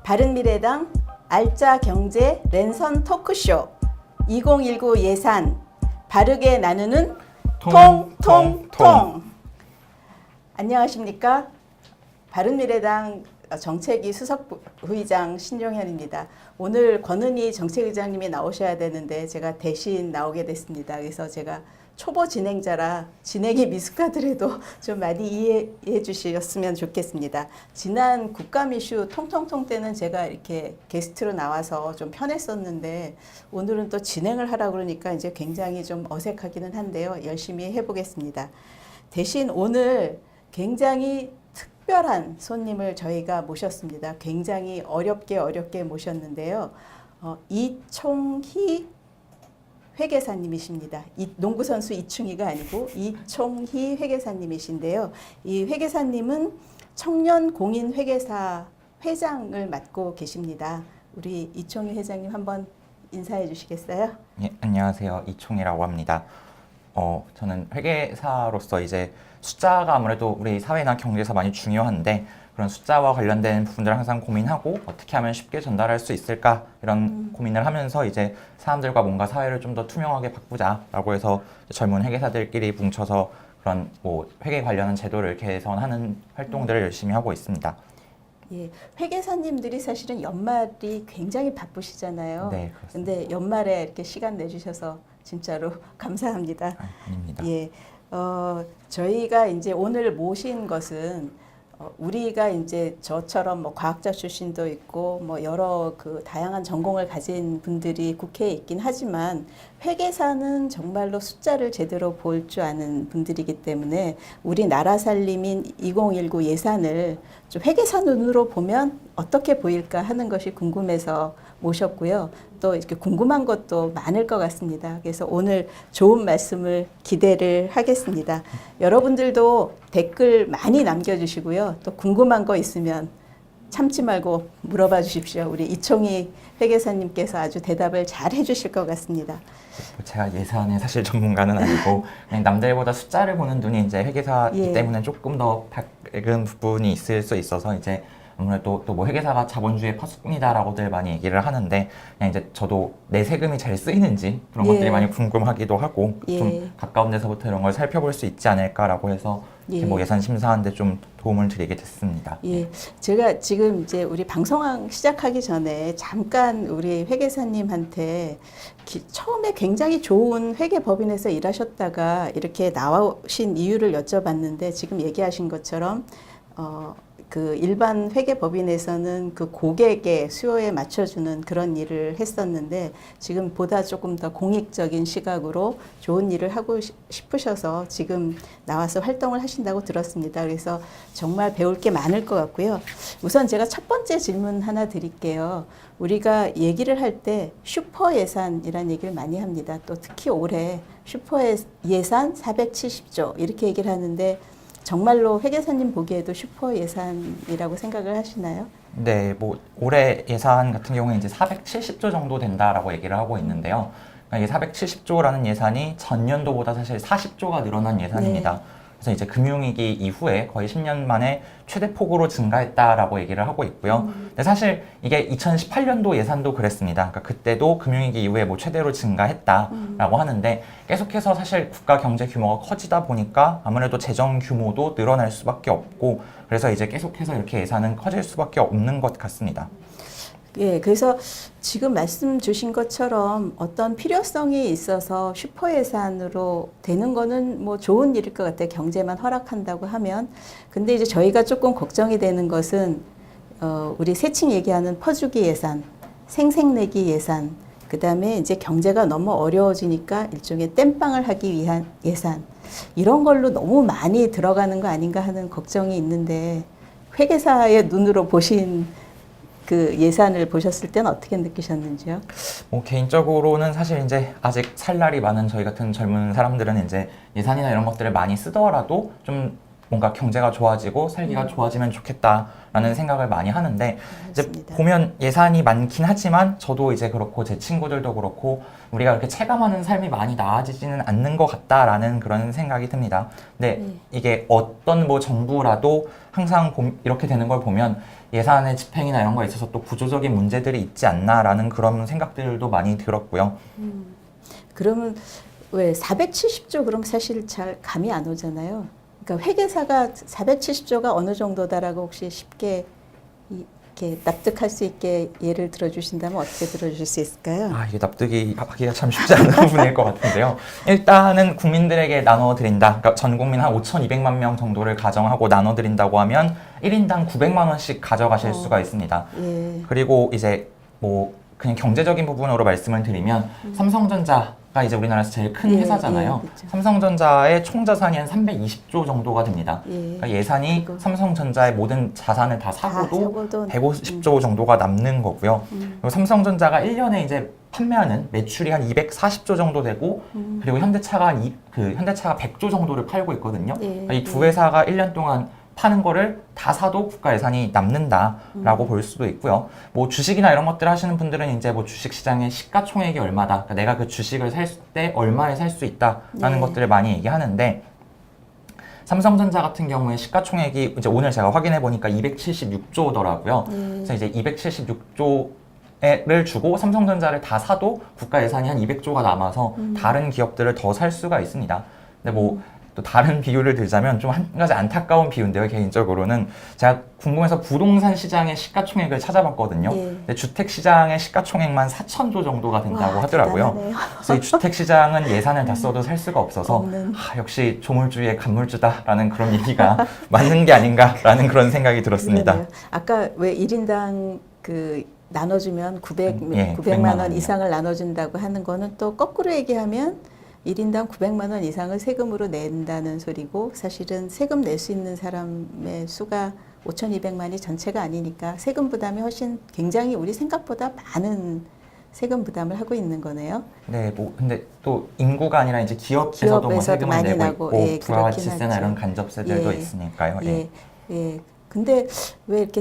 바른미래당 알짜경제 랜선 토크쇼 2019 예산 바르게 나누는 통통통. 안녕하십니까? 바른미래당 정책위 수석부의장 신종현입니다. 오늘 권은희 정책의장님이 나오셔야 되는데 제가 대신 나오게 됐습니다. 그래서 제가 초보 진행자라 진행이 미숙하더라도 좀 많이 이해해 주셨으면 좋겠습니다. 지난 국감 이슈 통통통 때는 제가 이렇게 게스트로 나와서 좀 편했었는데 오늘은 또 진행을 하라 그러니까 이제 굉장히 좀 어색하기는 한데요. 열심히 해보겠습니다. 대신 오늘 굉장히 특별한 손님을 저희가 모셨습니다. 굉장히 어렵게 모셨는데요. 이총희 회계사님이십니다. 농구선수 이충희가 아니고 이총희 회계사님이신데요. 이 회계사님은 청년공인회계사 회장을 맡고 계십니다. 우리 이총희 회장님 한번 인사해 주시겠어요? 예, 안녕하세요. 이총희라고 합니다. 저는 회계사로서 이제 숫자가 아무래도 우리 사회나 경제에서 많이 중요한데 그런 숫자와 관련된 부분들을 항상 고민하고 어떻게 하면 쉽게 전달할 수 있을까 이런 고민을 하면서 이제 사람들과 뭔가 사회를 좀 더 투명하게 바꾸자라고 해서 젊은 회계사들끼리 뭉쳐서 그런 뭐 회계 관련한 제도를 개선하는 활동들을 열심히 하고 있습니다. 예, 회계사님들이 사실은 연말이 굉장히 바쁘시잖아요. 네, 그렇습니다. 근데 연말에 이렇게 시간 내주셔서 진짜로 감사합니다. 아닙니다. 예, 저희가 이제 오늘 모신 것은 우리가 이제 저처럼 뭐 과학자 출신도 있고 뭐 여러 그 다양한 전공을 가진 분들이 국회에 있긴 하지만 회계사는 정말로 숫자를 제대로 볼 줄 아는 분들이기 때문에 우리 나라 살림인 2019 예산을 좀 회계사 눈으로 보면 어떻게 보일까 하는 것이 궁금해서 모셨고요. 또 이렇게 궁금한 것도 많을 것 같습니다. 그래서 오늘 좋은 말씀을 기대를 하겠습니다. 여러분들도 댓글 많이 남겨주시고요. 또 궁금한 거 있으면 참지 말고 물어봐 주십시오. 우리 이총희 회계사님께서 아주 대답을 잘 해주실 것 같습니다. 제가 예산의 사실 전문가는 아니고 그냥 남들보다 숫자를 보는 눈이 이제 회계사이기 예. 때문에 조금 더 밝은 부분이 있을 수 있어서 이제 아무래도 또 뭐 회계사가 자본주의의 파수꾼이다라고들 많이 얘기를 하는데 그냥 이제 저도 내 세금이 잘 쓰이는지 그런 예. 것들이 많이 궁금하기도 하고 예. 좀 가까운 데서부터 이런 걸 살펴볼 수 있지 않을까라고 해서 예. 뭐 예산 심사하는데 좀 도움을 드리게 됐습니다. 예, 제가 지금 이제 우리 방송 시작하기 전에 잠깐 우리 회계사님한테 처음에 굉장히 좋은 회계법인에서 일하셨다가 이렇게 나오신 이유를 여쭤봤는데 지금 얘기하신 것처럼 그 일반 회계법인에서는 그 고객의 수요에 맞춰주는 그런 일을 했었는데 지금 보다 조금 더 공익적인 시각으로 좋은 일을 하고 싶으셔서 지금 나와서 활동을 하신다고 들었습니다. 그래서 정말 배울 게 많을 것 같고요. 우선 제가 첫 번째 질문 하나 드릴게요. 우리가 얘기를 할 때 슈퍼 예산이라는 얘기를 많이 합니다. 또 특히 올해 슈퍼 예산 470조 이렇게 얘기를 하는데 정말로 회계사님 보기에도 슈퍼 예산이라고 생각을 하시나요? 네, 뭐 올해 예산 같은 경우에 이제 470조 정도 된다라고 얘기를 하고 있는데요. 그러니까 이게 470조라는 예산이 전년도보다 사실 40조가 늘어난 예산입니다. 네. 그래서 이제 금융위기 이후에 거의 10년 만에 최대 폭으로 증가했다라고 얘기를 하고 있고요. 근데 사실 이게 2018년도 예산도 그랬습니다. 그러니까 그때도 금융위기 이후에 뭐 최대로 증가했다라고 하는데 계속해서 사실 국가 경제 규모가 커지다 보니까 아무래도 재정 규모도 늘어날 수밖에 없고 그래서 이제 계속해서 이렇게 예산은 커질 수밖에 없는 것 같습니다. 예, 그래서 지금 말씀 주신 것처럼 어떤 필요성이 있어서 슈퍼 예산으로 되는 거는 뭐 좋은 일일 것 같아요. 경제만 허락한다고 하면. 근데 이제 저희가 조금 걱정이 되는 것은 우리 세칭 얘기하는 퍼주기 예산, 생색내기 예산, 그 다음에 이제 경제가 너무 어려워지니까 일종의 땜빵을 하기 위한 예산, 이런 걸로 너무 많이 들어가는 거 아닌가 하는 걱정이 있는데 회계사의 눈으로 보신 그 예산을 보셨을 때는 어떻게 느끼셨는지요? 뭐 개인적으로는 사실 이제 아직 살 날이 많은 저희 같은 젊은 사람들은 이제 예산이나 이런 것들을 많이 쓰더라도 좀 뭔가 경제가 좋아지고 살기가 좋아지면 좋겠다라는 생각을 많이 하는데 이제 맞습니다. 보면 예산이 많긴 하지만 저도 이제 그렇고 제 친구들도 그렇고 우리가 그렇게 체감하는 삶이 많이 나아지지는 않는 것 같다라는 그런 생각이 듭니다. 근데 이게 어떤 뭐 정부라도 항상 이렇게 되는 걸 보면 예산의 집행이나 이런 거에 있어서 또 구조적인 문제들이 있지 않나라는 그런 생각들도 많이 들었고요. 그러면 왜 470조 그럼 사실 잘 감이 안 오잖아요. 그러니까 회계사가 470조가 어느 정도다라고 혹시 쉽게 이렇게 납득할 수 있게 예를 들어주신다면 어떻게 들어주실 수 있을까요? 아, 이게 납득이 하기가 참 쉽지 않은 부분일 것 같은데요. 일단은 국민들에게 나눠드린다. 그러니까 전 국민 한 5,200만 명 정도를 가정하고 나눠드린다고 하면 1인당 900만 원씩 가져가실 수가 있습니다. 예. 그리고 이제 뭐 그냥 경제적인 부분으로 말씀을 드리면 삼성전자가 이제 우리나라에서 제일 큰 예, 회사잖아요. 예, 그렇죠. 삼성전자의 총 자산이 한 320조 정도가 됩니다. 예. 그러니까 예산이 그리고 삼성전자의 모든 자산을 다 사고도 사고도 150조 정도가 남는 거고요. 그리고 삼성전자가 1년에 이제 판매하는 매출이 한 240조 정도 되고 그리고 현대차가 현대차가 100조 정도를 팔고 있거든요. 예, 그러니까 이 두 회사가 1년 동안 파는 거를 다 사도 국가 예산이 남는다라고 볼 수도 있고요. 뭐 주식이나 이런 것들 하시는 분들은 이제 뭐 주식 시장의 시가총액이 얼마다, 그러니까 내가 그 주식을 살 때 얼마에 살 수 있다라는 것들을 많이 얘기하는데 삼성전자 같은 경우에 시가총액이 이제 오늘 제가 확인해 보니까 276조더라고요. 그래서 이제 276조를 주고 삼성전자를 다 사도 국가 예산이 한 200조가 남아서 다른 기업들을 더 살 수가 있습니다. 근데 뭐 또 다른 비유를 들자면 좀 한 가지 안타까운 비유인데요. 개인적으로는 제가 궁금해서 부동산 시장의 시가총액을 찾아봤거든요. 예. 근데 주택 시장의 시가총액만 4,000조 정도가 된다고 와, 하더라고요. 대단하네요. 그래서 이 주택 시장은 예산을 다 써도 살 수가 없어서 없는. 역시 조물주의 간물주다라는 그런 얘기가 맞는 게 아닌가라는 그런 생각이 들었습니다. 그러네요. 아까 왜 1인당 그 나눠주면 900만 900만 원 이상을 나눠준다고 하는 거는 또 거꾸로 얘기하면 1인당 900만 원 이상을 세금으로 낸다는 소리고 사실은 세금 낼 수 있는 사람의 수가 5,200만이 전체가 아니니까 세금 부담이 훨씬 굉장히 우리 생각보다 많은 세금 부담을 하고 있는 거네요. 네, 뭐 근데 또 인구가 아니라 이제 기업에서도 뭐 기업에서도 세금을 많이 내고 나고, 있고 예, 부가가치세나 그렇긴 이런 하죠. 간접세들도 예, 있으니까요. 예, 예. 근데 왜 이렇게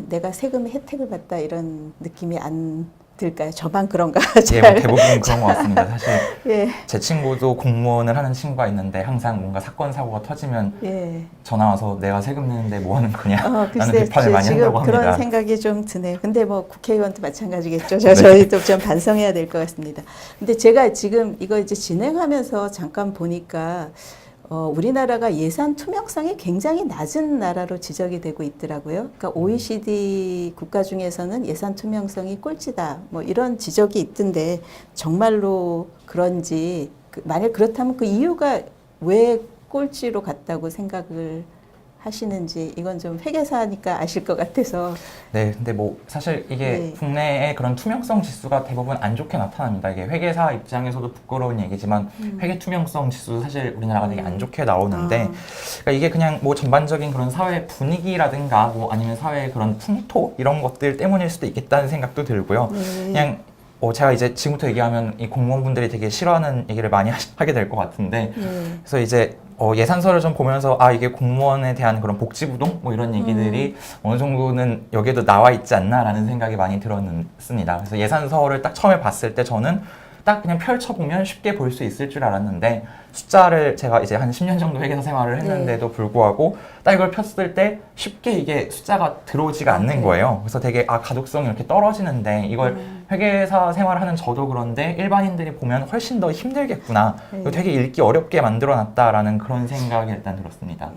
내가 세금의 혜택을 받다 이런 느낌이 안 들까요? 저만 그런가? 예, 뭐 대부분 그런 것 같습니다. 사실 예, 제 친구도 공무원을 하는 친구가 있는데 항상 뭔가 사건 사고가 터지면 예. 전화 와서 내가 세금 내는데 뭐 하는 거냐 라는 글쎄, 비판을 많이 지금 한다고 그런 합니다. 생각이 좀 드네요. 근데 뭐 국회의원도 마찬가지겠죠. 네. 저희도 좀 반성해야 될 것 같습니다. 근데 제가 지금 이거 이제 진행하면서 잠깐 보니까 우리나라가 예산 투명성이 굉장히 낮은 나라로 지적이 되고 있더라고요. 그러니까 OECD 국가 중에서는 예산 투명성이 꼴찌다. 뭐 이런 지적이 있던데 정말로 그런지 만약 그렇다면 그 이유가 왜 꼴찌로 갔다고 생각을 하시는지 이건 좀 회계사니까 아실 것 같아서. 네, 근데 뭐 사실 이게 네. 국내의 그런 투명성 지수가 대부분 안 좋게 나타납니다. 이게 회계사 입장에서도 부끄러운 얘기지만 회계 투명성 지수 사실 우리나라가 되게 안 좋게 나오는데 그러니까 이게 그냥 뭐 전반적인 그런 사회 분위기라든가 뭐 아니면 사회의 그런 풍토 이런 것들 때문일 수도 있겠다는 생각도 들고요. 그냥 제가 이제 지금부터 얘기하면 이 공무원분들이 되게 싫어하는 얘기를 많이 하게 될 것 같은데 그래서 이제 예산서를 좀 보면서 이게 공무원에 대한 그런 복지부동 뭐 이런 얘기들이 어느 정도는 여기에도 나와 있지 않나라는 생각이 많이 들었습니다. 그래서 예산서를 딱 처음에 봤을 때 저는 딱 그냥 펼쳐보면 쉽게 볼 수 있을 줄 알았는데 숫자를 제가 이제 한 10년 정도 회계사 생활을 했는데도 불구하고 딱 이걸 폈을 때 쉽게 이게 숫자가 들어오지가 않는 거예요. 그래서 되게 가독성이 이렇게 떨어지는데 이걸 회계사 생활하는 저도 그런데 일반인들이 보면 훨씬 더 힘들겠구나. 이거 되게 읽기 어렵게 만들어놨다라는 그런 생각이 일단 들었습니다.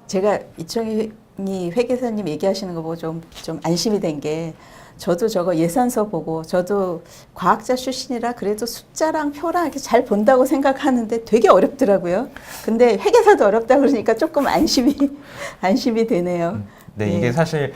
제가 이청희 회계사님 얘기하시는 거 보고 좀 안심이 된 게 저도 저거 예산서 보고 저도 과학자 출신이라 그래도 숫자랑 표랑 이렇게 잘 본다고 생각하는데 되게 어렵더라고요. 근데 회계사도 어렵다 그러니까 조금 안심이 되네요. 네, 이게 사실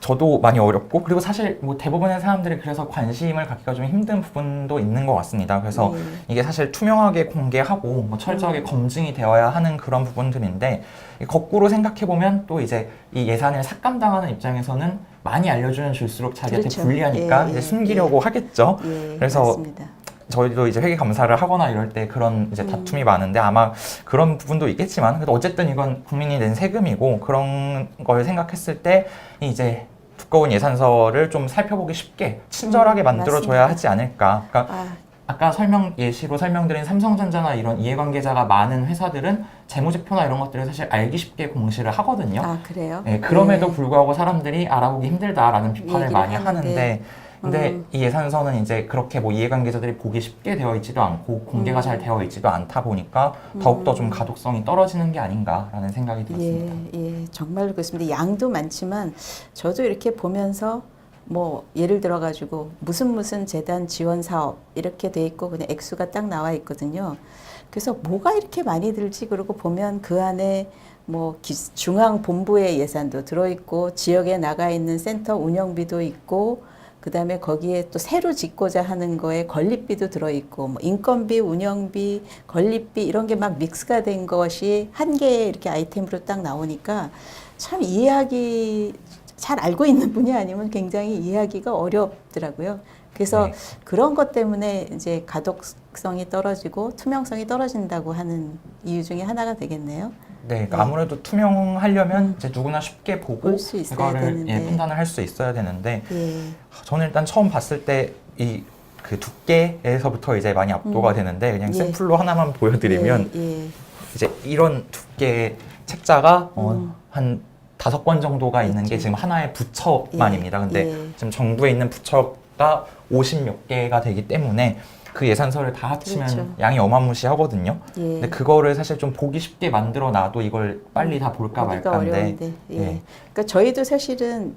저도 많이 어렵고 그리고 사실 뭐 대부분의 사람들이 그래서 관심을 갖기가 좀 힘든 부분도 있는 것 같습니다. 그래서 이게 사실 투명하게 공개하고 뭐 철저하게 검증이 되어야 하는 그런 부분들인데 거꾸로 생각해 보면 또 이제 이 예산을 삭감당하는 입장에서는 많이 알려주면 줄수록 자기한테 그렇죠. 불리하니까 이제 숨기려고 하겠죠. 예, 그래서 맞습니다. 저희도 이제 회계 감사를 하거나 이럴 때 그런 이제 다툼이 많은데 아마 그런 부분도 있겠지만 그래도 어쨌든 이건 국민이 낸 세금이고 그런 걸 생각했을 때 이제 두꺼운 예산서를 좀 살펴보기 쉽게 친절하게 만들어줘야 맞습니다. 하지 않을까. 그러니까 아까 예시로 설명드린 삼성전자나 이런 이해관계자가 많은 회사들은 재무제표나 이런 것들을 사실 알기 쉽게 공시를 하거든요. 아, 그래요? 네, 그럼에도 불구하고 사람들이 알아보기 힘들다라는 비판을 얘기를 많이 하는데. 하는데 근데 이 예산서는 이제 그렇게 뭐 이해관계자들이 보기 쉽게 되어 있지도 않고 공개가 잘 되어 있지도 않다 보니까 더욱더 좀 가독성이 떨어지는 게 아닌가라는 생각이 들었습니다. 예, 정말로 그렇습니다. 양도 많지만 저도 이렇게 보면서 뭐 예를 들어 가지고 무슨 재단 지원 사업 이렇게 돼 있고 그냥 액수가 딱 나와 있거든요. 그래서 뭐가 이렇게 많이 들지 그러고 보면 그 안에 뭐 중앙 본부의 예산도 들어 있고 지역에 나가 있는 센터 운영비도 있고 그다음에 거기에 또 새로 짓고자 하는 거에 건립비도 들어 있고 뭐 인건비, 운영비, 건립비 이런 게 막 믹스가 된 것이 한 개의 이렇게 아이템으로 딱 나오니까 참 이해하기 잘 알고 있는 분이 아니면 굉장히 이해하기가 어렵더라고요. 그래서 네. 그런 것 때문에 이제 가독성이 떨어지고 투명성이 떨어진다고 하는 이유 중에 하나가 되겠네요. 네, 그러니까 아무래도 투명하려면 이제 누구나 쉽게 보고 볼 수 있어야 이거를 되는데. 판단을 할 수 있어야 되는데 예. 저는 일단 처음 봤을 때 이 그 두께에서부터 이제 많이 압도가 되는데 그냥 예. 샘플로 하나만 보여드리면 예. 이제 이런 두께의 책자가 한 5권 정도가 있는 게 있죠. 지금 하나의 부처만입니다. 근데 예. 지금 정부에 있는 부처가 50몇 개가 되기 때문에 그 예산서를 다 합치면 그렇죠. 양이 어마무시하거든요. 예. 근데 그거를 사실 좀 보기 쉽게 만들어 놔도 이걸 빨리 다 볼까 보기가 말까인데 어려운데. 예. 예. 그러니까 저희도 사실은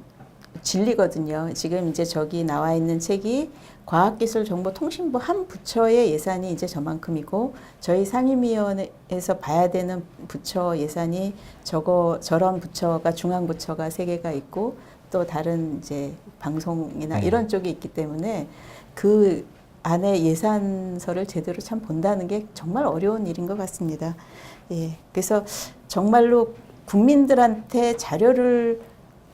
진리거든요. 지금 이제 저기 나와 있는 책이 과학기술정보통신부 한 부처의 예산이 이제 저만큼이고 저희 상임위원회에서 봐야 되는 부처 예산이 저런 부처가 중앙부처가 3개가 있고 또 다른 이제 방송이나 네. 이런 쪽이 있기 때문에 그 안에 예산서를 제대로 참 본다는 게 정말 어려운 일인 것 같습니다. 예. 그래서 정말로 국민들한테 자료를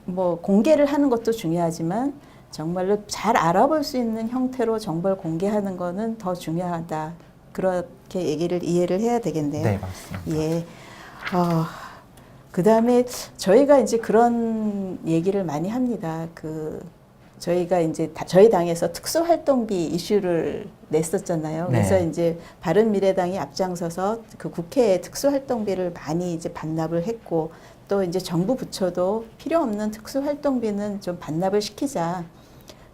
뭐 공개를 하는 것도 중요하지만 정말로 잘 알아볼 수 있는 형태로 정보를 공개하는 거는 더 중요하다. 그렇게 이해를 해야 되겠네요. 네, 맞습니다. 예. 그다음에 저희가 이제 그런 얘기를 많이 합니다. 저희가 이제 저희 당에서 특수활동비 이슈를 냈었잖아요. 네. 그래서 이제 바른미래당이 앞장서서 그 국회에 특수활동비를 많이 이제 반납을 했고 또 이제 정부 부처도 필요 없는 특수활동비는 좀 반납을 시키자.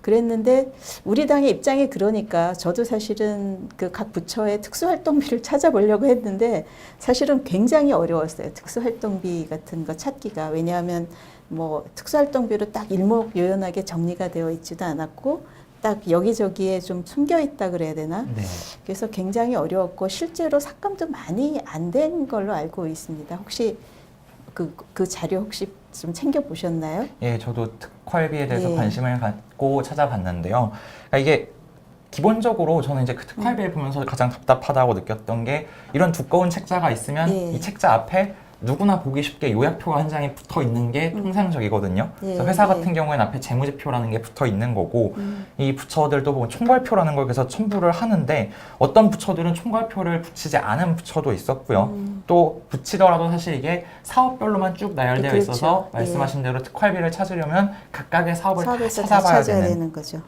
그랬는데 우리 당의 입장이 그러니까 저도 사실은 그 각 부처의 특수활동비를 찾아보려고 했는데 사실은 굉장히 어려웠어요. 특수활동비 같은 거 찾기가. 왜냐하면 뭐 특수활동비로 딱 일목요연하게 정리가 되어 있지도 않았고 딱 여기저기에 좀 숨겨 있다 그래야 되나? 네. 그래서 굉장히 어려웠고 실제로 삭감도 많이 안 된 걸로 알고 있습니다. 혹시 그 자료 혹시 좀 챙겨 보셨나요? 예, 저도 특활비에 대해서 예. 관심을 갖고 찾아봤는데요. 그러니까 이게 기본적으로 저는 이제 그 특활비를 보면서 가장 답답하다고 느꼈던 게 이런 두꺼운 책자가 있으면 예. 이 책자 앞에 누구나 보기 쉽게 요약표가 한 장이 붙어 있는 게 통상적이거든요. 예, 그래서 회사 예. 같은 경우에는 앞에 재무제표라는 게 붙어 있는 거고 이 부처들도 보면 총괄표라는 걸 그래서 첨부를 하는데 어떤 부처들은 총괄표를 붙이지 않은 부처도 있었고요. 또 붙이더라도 사실 이게 사업별로만 쭉 나열되어 그렇죠. 있어서 예. 말씀하신 대로 특활비를 찾으려면 각각의 사업을 다 사업에서 다 찾아봐야 찾아야 되는 되는 거죠.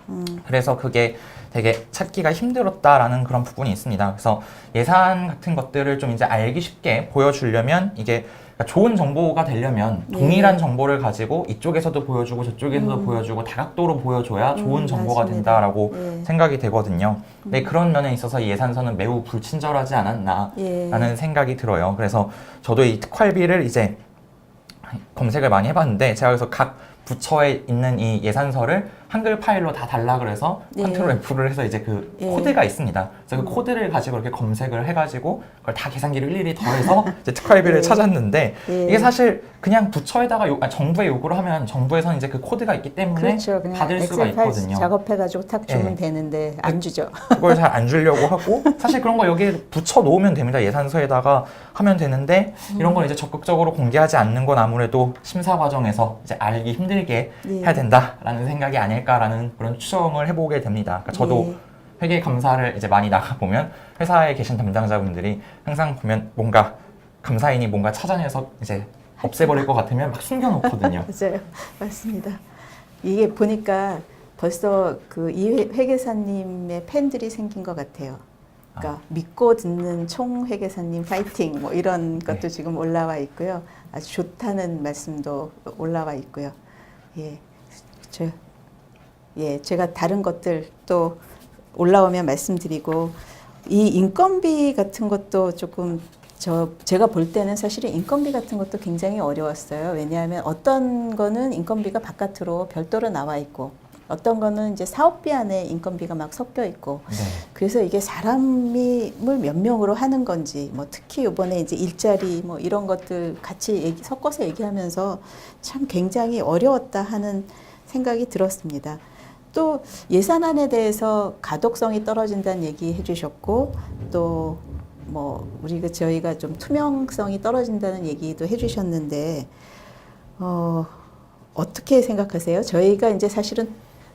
그래서 그게 되게 찾기가 힘들었다라는 그런 부분이 있습니다. 그래서 예산 같은 것들을 좀 이제 알기 쉽게 보여주려면 이게 그러니까 좋은 정보가 되려면 동일한 정보를 가지고 이쪽에서도 보여주고 저쪽에서도 보여주고 다각도로 보여줘야 좋은 정보가 맞습니다. 된다라고 예. 생각이 되거든요. 근데 그런 면에 있어서 이 예산서는 매우 불친절하지 않았나라는 예. 생각이 들어요. 그래서 저도 이 특활비를 이제 검색을 많이 해봤는데 제가 그래서 각 부처에 있는 이 예산서를 한글 파일로 다 달라 그래서 예. 컨트롤 F를 해서 이제 그 예. 코드가 있습니다. 그래서 그 코드를 가지고 이렇게 검색을 해가지고 그걸 다 계산기를 일일이 더해서 이제 특활비를 예. 찾았는데 예. 이게 사실 그냥 부처에다가 정부에 요구를 하면 정부에서는 이제 그 코드가 있기 때문에 그렇죠. 그냥 받을 수가 엑셀 파일 있거든요. 작업해가지고 탁 주면 예. 되는데 안 주죠. 그걸 잘 안 주려고 하고 사실 그런 거 여기에 붙여 놓으면 됩니다. 예산서에다가 하면 되는데 이런 걸 이제 적극적으로 공개하지 않는 건 아무래도 심사 과정에서 이제 알기 힘들게 예. 해야 된다라는 생각이 아닐까라는 그런 추정을 해보게 됩니다. 그러니까 저도 회계 감사를 이제 많이 나가 보면 회사에 계신 담당자분들이 항상 보면 뭔가 감사인이 뭔가 찾아내서 이제 없애버릴 것 같으면 막 숨겨놓거든요. 맞아요. 맞습니다. 이게 보니까 벌써 그 이 회계사님의 팬들이 생긴 것 같아요. 그러니까 믿고 듣는 총 회계사님 파이팅 뭐 이런 것도 네. 지금 올라와 있고요. 아주 좋다는 말씀도 올라와 있고요. 예, 제가 다른 것들 또 올라오면 말씀드리고 이 인건비 같은 것도 조금 제가 볼 때는 사실은 인건비 같은 것도 굉장히 어려웠어요. 왜냐하면 어떤 거는 인건비가 바깥으로 별도로 나와 있고 어떤 거는 이제 사업비 안에 인건비가 막 섞여 있고 네. 그래서 이게 사람을 몇 명으로 하는 건지 뭐 특히 이번에 이제 일자리 뭐 이런 것들 같이 섞어서 얘기하면서 참 굉장히 어려웠다 하는 생각이 들었습니다. 또 예산안에 대해서 가독성이 떨어진다는 얘기 해주셨고 또 뭐 저희가 좀 투명성이 떨어진다는 얘기도 해주셨는데 어떻게 생각하세요? 저희가 이제 사실은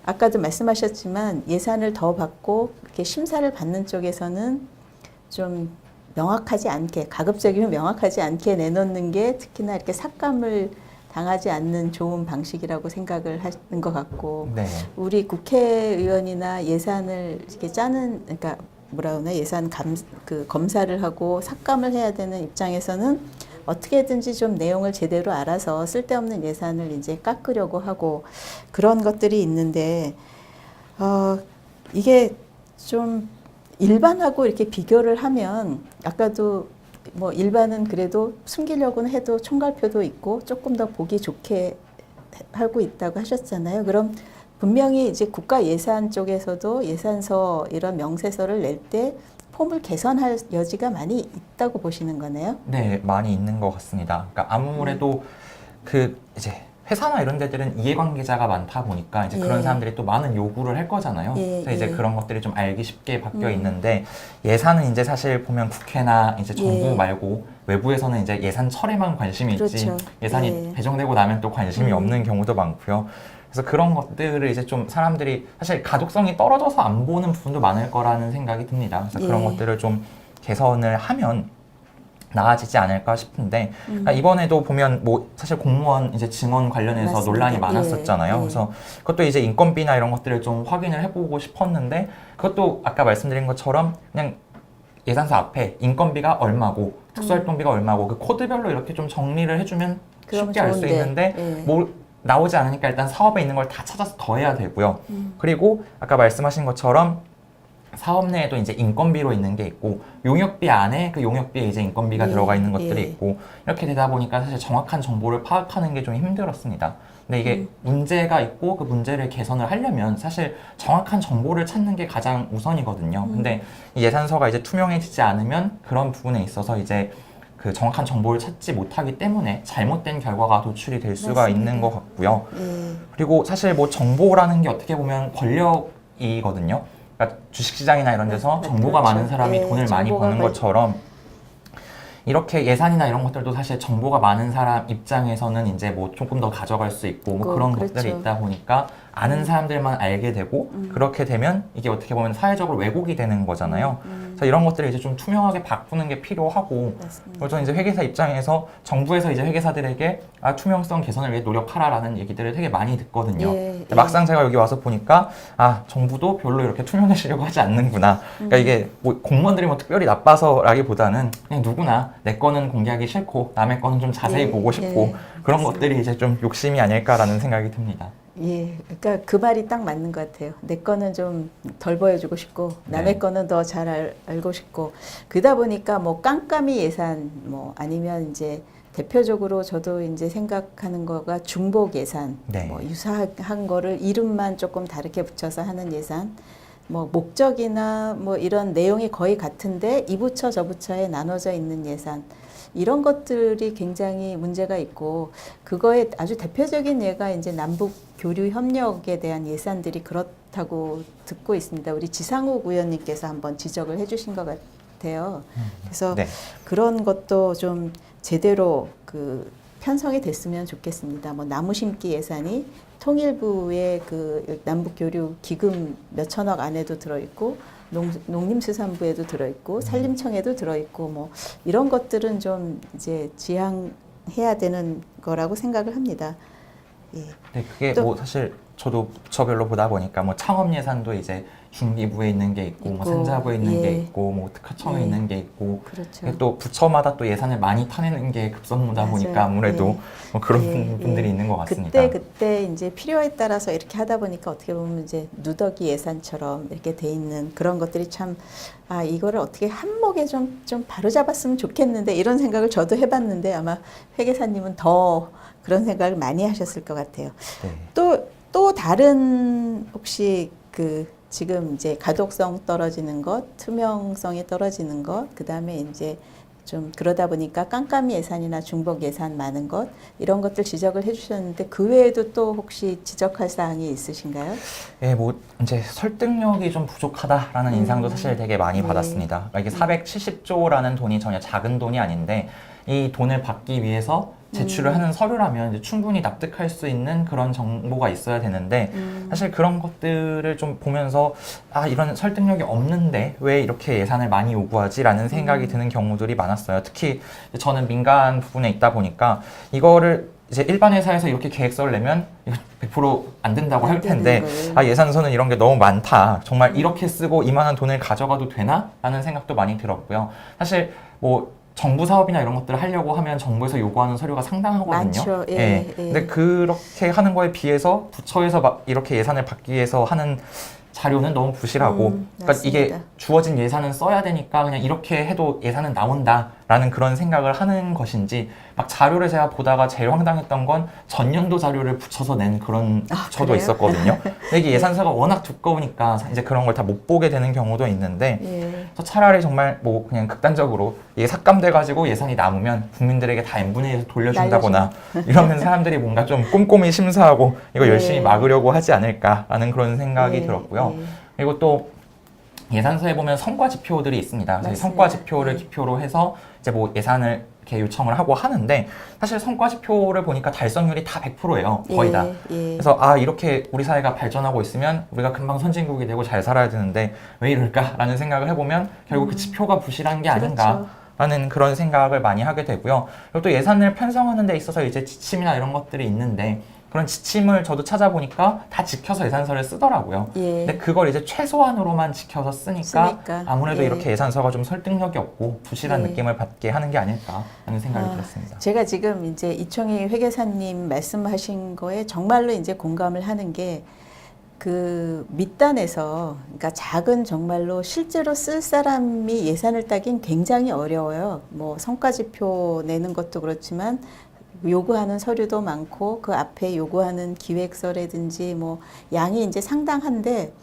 아까도 말씀하셨지만 예산을 더 받고 이렇게 심사를 받는 쪽에서는 좀 명확하지 않게 가급적이면 명확하지 않게 내놓는 게 특히나 이렇게 삭감을 당하지 않는 좋은 방식이라고 생각을 하는 것 같고 네. 우리 국회의원이나 예산을 이렇게 짜는 그러니까 뭐라 그러나 예산 검사를 하고 삭감을 해야 되는 입장에서는 어떻게든지 좀 내용을 제대로 알아서 쓸데없는 예산을 이제 깎으려고 하고 그런 것들이 있는데 이게 좀 일반하고 이렇게 비교를 하면 아까도 뭐 일반은 그래도 숨기려고는 해도 총괄표도 있고 조금 더 보기 좋게 하고 있다고 하셨잖아요. 그럼 분명히 이제 국가 예산 쪽에서도 예산서 이런 명세서를 낼 때 폼을 개선할 여지가 많이 있다고 보시는 거네요. 네, 많이 있는 것 같습니다. 그러니까 아무래도 그 이제 회사나 이런 데들은 이해관계자가 많다 보니까 이제 그런 사람들이 또 많은 요구를 할 거잖아요. 그래서 이제 그런 것들이 좀 알기 쉽게 바뀌어 있는데 예산은 이제 사실 보면 국회나 이제 정부 말고 외부에서는 이제 예산 철에만 관심이 있지 그렇죠. 예산이 배정되고 나면 또 관심이 없는 경우도 많고요. 그래서 그런 것들을 이제 좀 사람들이 사실 가독성이 떨어져서 안 보는 부분도 많을 거라는 생각이 듭니다. 그래서 그런 것들을 좀 개선을 하면 나아지지 않을까 싶은데 그러니까 이번에도 보면 뭐 사실 공무원 이제 증언 관련해서 맞습니다. 논란이 많았었잖아요. 그래서 그것도 이제 인건비나 이런 것들을 좀 확인을 해보고 싶었는데 그것도 아까 말씀드린 것처럼 그냥 예산서 앞에 인건비가 얼마고 특수활동비가 얼마고 그 코드별로 이렇게 좀 정리를 해주면 쉽게 알 수 있는데 뭐 나오지 않으니까 일단 사업에 있는 걸 다 찾아서 더해야 되고요. 그리고 아까 말씀하신 것처럼 사업 내에도 이제 인건비로 있는 게 있고 용역비 안에 그 용역비에 이제 인건비가 들어가 있는 것들이 있고 이렇게 되다 보니까 사실 정확한 정보를 파악하는 게 좀 힘들었습니다. 근데 이게 문제가 있고 그 문제를 개선을 하려면 사실 정확한 정보를 찾는 게 가장 우선이거든요. 근데 이 예산서가 이제 투명해지지 않으면 그런 부분에 있어서 이제 그 정확한 정보를 찾지 못하기 때문에 잘못된 결과가 도출이 될 수가 맞습니다. 있는 것 같고요. 그리고 사실 뭐 정보라는 게 어떻게 보면 권력이거든요. 그러니까 주식시장이나 이런 데서 정보가 그렇죠. 많은 사람이 돈을 많이 버는 것처럼 이렇게 예산이나 이런 것들도 사실 정보가 많은 사람 입장에서는 이제 뭐 조금 더 가져갈 수 있고 뭐 그런 것들이 있다 보니까 아는 사람들만 알게 되고 그렇게 되면 이게 어떻게 보면 사회적으로 왜곡이 되는 거잖아요. 그래서 이런 것들을 이제 좀 투명하게 바꾸는 게 필요하고 그리고 저는 이제 회계사 입장에서 정부에서 이제 회계사들에게 투명성 개선을 위해 노력하라라는 얘기들을 되게 많이 듣거든요. 근데 막상 제가 여기 와서 보니까 정부도 별로 이렇게 투명해지려고 하지 않는구나. 그러니까 이게 뭐 공무원들이 뭐 특별히 나빠서라기보다는 그냥 누구나 내 거는 공개하기 싫고 남의 거는 좀 자세히 보고 싶고 그런 것들이 이제 좀 욕심이 아닐까라는 생각이 듭니다. 그러니까 그 말이 딱 맞는 것 같아요. 내 거는 좀 덜 보여주고 싶고 남의 거는 더 잘 알고 싶고 그러다 보니까 뭐 깜깜이 예산 뭐 아니면 이제 대표적으로 저도 이제 생각하는 거가 중복 예산, 뭐 유사한 거를 이름만 조금 다르게 붙여서 하는 예산, 뭐 목적이나 뭐 이런 내용이 거의 같은데 이 부처 저 부처에 나눠져 있는 예산. 이런 것들이 굉장히 문제가 있고 그거에 아주 대표적인 예가 이제 남북 교류 협력에 대한 예산들이 그렇다고 듣고 있습니다. 우리 지상욱 의원님께서 한번 지적을 해주신 것 같아요. 그래서 그런 것도 좀 제대로 그 편성이 됐으면 좋겠습니다. 뭐 나무 심기 예산이 통일부의 그 남북 교류 기금 몇천억 안에도 들어있고 농림수산부에도 들어있고 산림청에도 들어있고 뭐 이런 것들은 좀 이제 지향해야 되는 거라고 생각을 합니다. 예. 네, 그게 뭐 사실 저도 부처별로 보다 보니까 뭐 창업 예산도 이제 중기부에 있는 게 있고, 뭐 산자부에 있는 게 있고, 뭐 특허청에 있는 게 있고, 그렇죠. 또 부처마다 또 예산을 많이 타내는 게 급선무다 맞아요. 보니까 아무래도 뭐 그런 예, 분들이 예. 있는 것 같습니다. 그때 이제 필요에 따라서 이렇게 하다 보니까 어떻게 보면 이제 누더기 예산처럼 이렇게 돼 있는 그런 것들이 참, 아, 이거를 어떻게 한몫에 좀 바로 잡았으면 좋겠는데 이런 생각을 저도 해봤는데 아마 회계사님은 더 그런 생각을 많이 하셨을 것 같아요. 네. 또 다른 혹시 지금 이제 가독성 떨어지는 것, 투명성이 떨어지는 것, 그 다음에 이제 좀 그러다 보니까 깜깜이 예산이나 중복 예산 많은 것, 이런 것들 지적을 해주셨는데 그 외에도 또 혹시 지적할 사항이 있으신가요? 예, 뭐 이제 설득력이 좀 부족하다라는 인상도 사실 되게 많이 네. 받았습니다. 이게 470조라는 돈이 전혀 작은 돈이 아닌데 이 돈을 받기 위해서 제출을 하는 서류라면 이제 충분히 납득할 수 있는 그런 정보가 있어야 되는데 사실 그런 것들을 좀 보면서 아, 이런 설득력이 없는데 왜 이렇게 예산을 많이 요구하지라는 생각이 드는 경우들이 많았어요. 특히 저는 민간 부분에 있다 보니까 이거를 이제 일반 회사에서 이렇게 계획서를 내면 이거 100%안 된다고 할 텐데 아, 예산서는 이런 게 너무 많다. 정말 이렇게 쓰고 이만한 돈을 가져가도 되나? 라는 생각도 많이 들었고요. 사실 뭐 정부 사업이나 이런 것들을 하려고 하면 정부에서 요구하는 서류가 상당하거든요. 많죠. 예, 예. 예. 근데 그렇게 하는 거에 비해서 부처에서 막 이렇게 예산을 받기 위해서 하는 자료는 너무 부실하고, 그러니까 이게 맞습니다. 주어진 예산은 써야 되니까 그냥 이렇게 해도 예산은 나온다라는 그런 생각을 하는 것인지, 막 자료를 제가 보다가 제일 황당했던 건 전년도 자료를 붙여서 낸 그런 저도 그래요? 있었거든요. 근데 이게 예산서가 워낙 두꺼우니까 이제 그런 걸 다 못 보게 되는 경우도 있는데, 예. 그래서 차라리 정말 뭐 그냥 극단적으로 이게 삭감돼가지고 예산이 남으면 국민들에게 다 n분의 1에서 돌려준다거나 이러면 사람들이 뭔가 좀 꼼꼼히 심사하고 이거 예. 열심히 막으려고 하지 않을까라는 그런 생각이 예, 들었고요. 예. 그리고 또 예산서에 보면 성과 지표들이 있습니다. 그래서 이 맞습니다. 성과 지표를 예. 기표로 해서 이제 뭐 예산을 이렇게 요청을 하고 하는데 사실 성과 지표를 보니까 달성률이 다 100%예요. 거의 다. 예. 그래서 아, 이렇게 우리 사회가 발전하고 있으면 우리가 금방 선진국이 되고 잘 살아야 되는데 왜 이럴까라는 생각을 해보면 결국 그 지표가 부실한 게 아닌가. 그렇죠. 라는 그런 생각을 많이 하게 되고요. 그리고 또 예산을 편성하는 데 있어서 이제 지침이나 이런 것들이 있는데 그런 지침을 저도 찾아보니까 다 지켜서 예산서를 쓰더라고요. 예. 근데 그걸 이제 최소한으로만 지켜서 쓰니까 아무래도 예. 이렇게 예산서가 좀 설득력이 없고 부실한 예. 느낌을 받게 하는 게 아닐까라는 생각이 들었습니다. 제가 지금 이제 이총희 회계사님 말씀하신 거에 정말로 이제 공감을 하는 게 그 밑단에서 그러니까 작은 정말로 실제로 쓸 사람이 예산을 따긴 굉장히 어려워요. 뭐 성과지표 내는 것도 그렇지만 요구하는 서류도 많고 그 앞에 요구하는 기획서라든지 뭐 양이 이제 상당한데